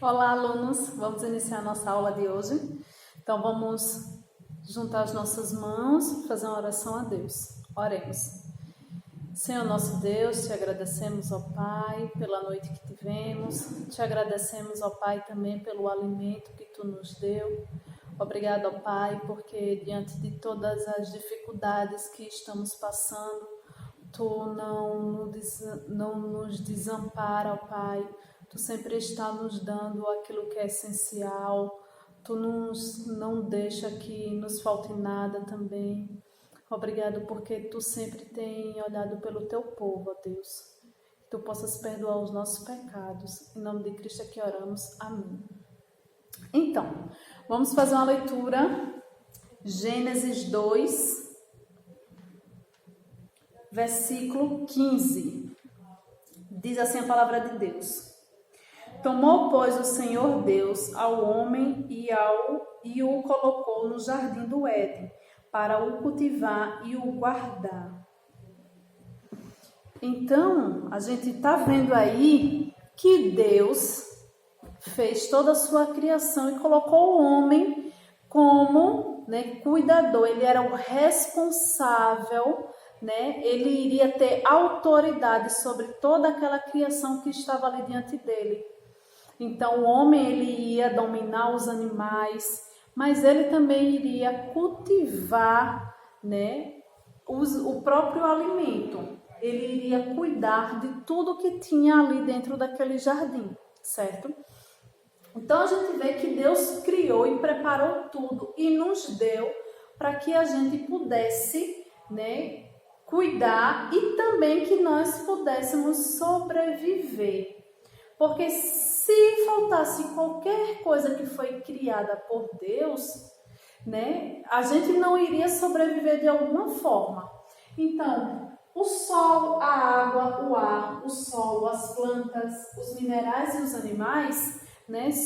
Olá, alunos! Vamos iniciar a nossa aula de hoje. Então, vamos juntar as nossas mãos, fazer uma oração a Deus. Oremos. Senhor nosso Deus, te agradecemos, ó Pai, pela noite que tivemos. Te agradecemos, ó Pai, também pelo alimento que Tu nos deu. Obrigado, ó Pai, porque diante de todas as dificuldades que estamos passando, Tu não nos desampara, ó Pai. Tu sempre está nos dando aquilo que é essencial. Tu não deixa que nos falte nada também. Obrigado porque Tu sempre tem olhado pelo Teu povo, ó Deus. Que Tu possas perdoar os nossos pecados. Em nome de Cristo é que oramos. Amém. Então, vamos fazer uma leitura. Gênesis 2, versículo 15. Diz assim a palavra de Deus. Tomou, pois, o Senhor Deus ao homem e o colocou no jardim do Éden, para o cultivar e o guardar. Então, a gente está vendo aí que Deus fez toda a sua criação e colocou o homem como, cuidador. Ele era o responsável, ele iria ter autoridade sobre toda aquela criação que estava ali diante dele. Então, o homem ele ia dominar os animais, mas ele também iria cultivar, o próprio alimento. Ele iria cuidar de tudo que tinha ali dentro daquele jardim, certo? Então, a gente vê que Deus criou e preparou tudo e nos deu para que a gente pudesse, cuidar e também que nós pudéssemos sobreviver. Porque se faltasse qualquer coisa que foi criada por Deus, a gente não iria sobreviver de alguma forma. Então, o sol, a água, o ar, o solo, as plantas, os minerais e os animais,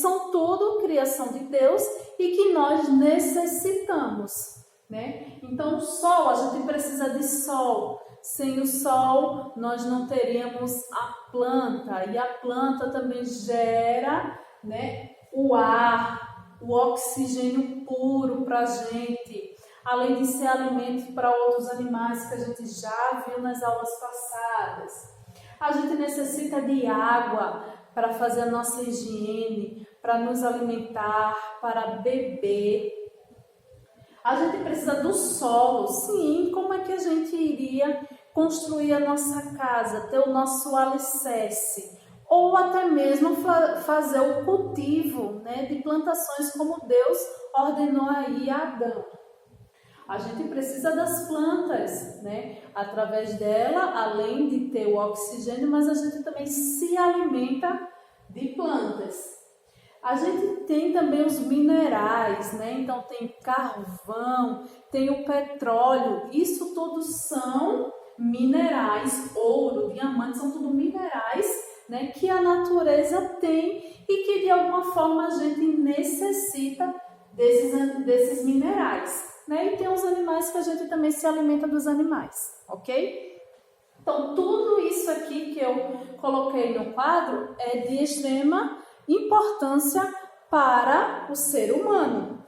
são tudo criação de Deus e que nós necessitamos, Então, o sol, a gente precisa de sol. Sem o sol, nós não teríamos a planta. E a planta também gera, o ar, o oxigênio puro para a gente. Além de ser alimento para outros animais que a gente já viu nas aulas passadas. A gente necessita de água para fazer a nossa higiene, para nos alimentar, para beber. A gente precisa do solo, sim. Como é que a gente iria construir a nossa casa, ter o nosso alicerce? Ou até mesmo fazer o cultivo, de plantações como Deus ordenou aí a Adão. A gente precisa das plantas, Através dela, além de ter o oxigênio, mas a gente também se alimenta de plantas. A gente tem também os minerais, Então tem carvão, tem o petróleo, isso tudo são minerais, ouro, diamante, são tudo minerais, que a natureza tem e que de alguma forma a gente necessita desses minerais, E tem os animais que a gente também se alimenta dos animais, ok? Então tudo isso aqui que eu coloquei no quadro é de extrema importância para o ser humano.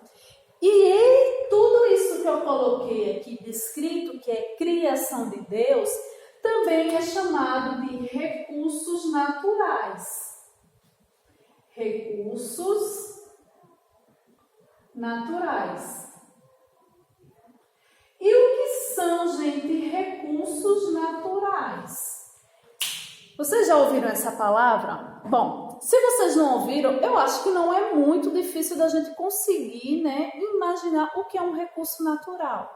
E tudo isso que eu coloquei aqui descrito, que é criação de Deus, também é chamado de recursos naturais. Recursos naturais. E o que são, gente, recursos naturais? Vocês já ouviram essa palavra? Bom, se vocês não ouviram, eu acho que não é muito difícil da gente conseguir, imaginar o que é um recurso natural.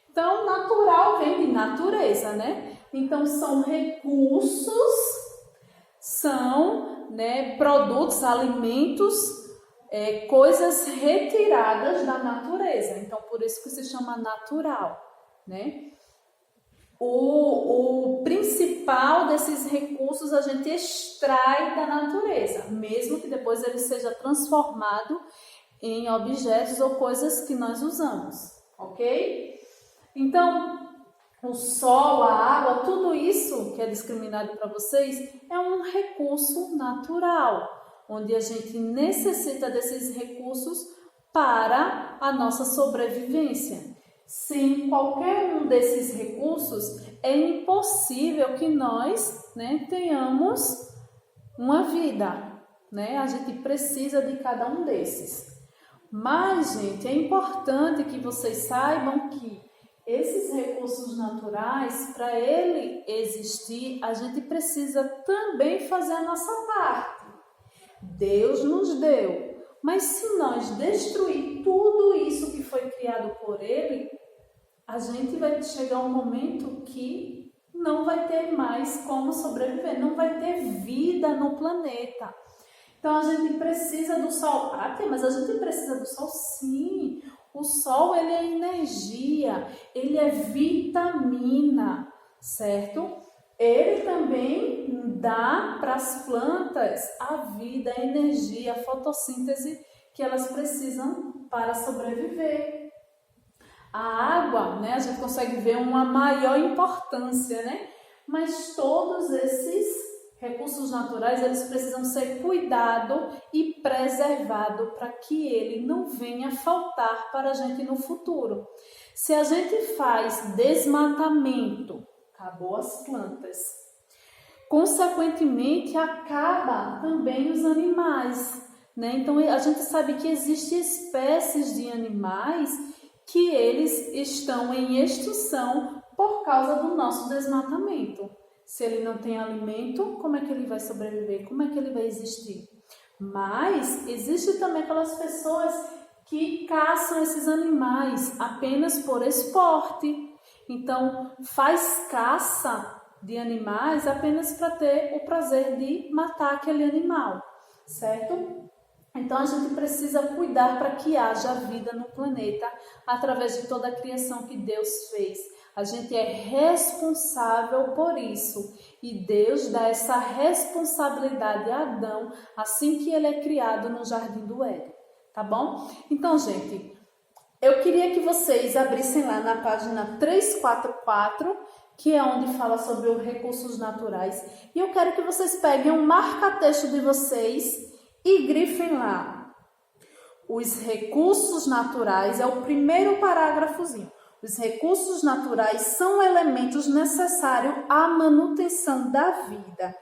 Então, natural vem de natureza, Então, são recursos, são, produtos, alimentos, coisas retiradas da natureza. Então, por isso que se chama natural, O principal desses recursos a gente extrai da natureza, mesmo que depois ele seja transformado em objetos ou coisas que nós usamos, ok? Então, o sol, a água, tudo isso que é discriminado para vocês é um recurso natural. onde a gente necessita desses recursos para a nossa sobrevivência. Sem qualquer um desses recursos, é impossível que nós, tenhamos uma vida, A gente precisa de cada um desses. Mas, gente, é importante que vocês saibam que esses recursos naturais, para ele existir, a gente precisa também fazer a nossa parte. Deus nos deu. Mas se nós destruir tudo isso que foi criado por ele, a gente vai chegar um momento que não vai ter mais como sobreviver, não vai ter vida no planeta. Então a gente precisa do sol. Mas a gente precisa do sol, sim. O sol, ele é energia, ele é vitamina, certo? Ele também dá para as plantas a vida, a energia, a fotossíntese que elas precisam para sobreviver. A água, a gente consegue ver uma maior importância, Mas todos esses recursos naturais, eles precisam ser cuidados e preservados para que ele não venha faltar para a gente no futuro. Se a gente faz desmatamento, acabou as plantas. Consequentemente, acaba também os animais, Então, a gente sabe que existem espécies de animais que eles estão em extinção por causa do nosso desmatamento. Se ele não tem alimento, como é que ele vai sobreviver? Como é que ele vai existir? Mas existe também aquelas pessoas que caçam esses animais apenas por esporte. Então, faz caça de animais apenas para ter o prazer de matar aquele animal, certo? Então, a gente precisa cuidar para que haja vida no planeta através de toda a criação que Deus fez. A gente é responsável por isso e Deus dá essa responsabilidade a Adão assim que ele é criado no Jardim do Éden, tá bom? Então, gente, eu queria que vocês abrissem lá na página 344, que é onde fala sobre os recursos naturais, e eu quero que vocês peguem um marca-texto de vocês e grifem lá. Os recursos naturais é o primeiro parágrafozinho. Os recursos naturais são elementos necessários à manutenção da vida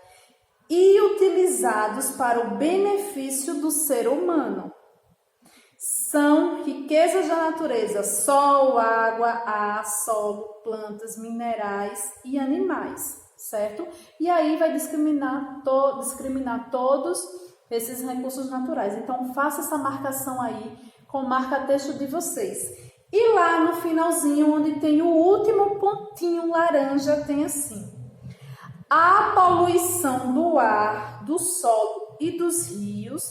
e utilizados para o benefício do ser humano. São riquezas da natureza: sol, água, ar, solo, plantas, minerais e animais, certo? E aí vai discriminar todos esses recursos naturais. Então, faça essa marcação aí com o marca-texto de vocês. E lá no finalzinho, onde tem o último pontinho laranja, tem assim: a poluição do ar, do solo e dos rios,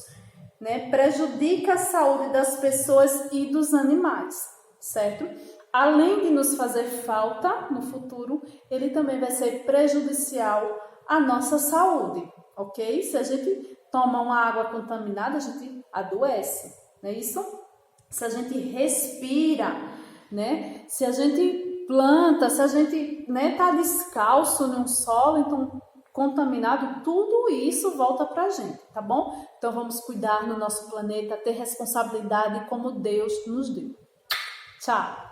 prejudica a saúde das pessoas e dos animais, certo? Além de nos fazer falta no futuro, ele também vai ser prejudicial à nossa saúde, ok? Se a gente toma uma água contaminada, a gente adoece, não é isso? Se a gente respira, Se a gente planta, se a gente tá descalço num solo, então contaminado, tudo isso volta pra gente, tá bom? Então vamos cuidar do nosso planeta, ter responsabilidade como Deus nos deu. Tchau!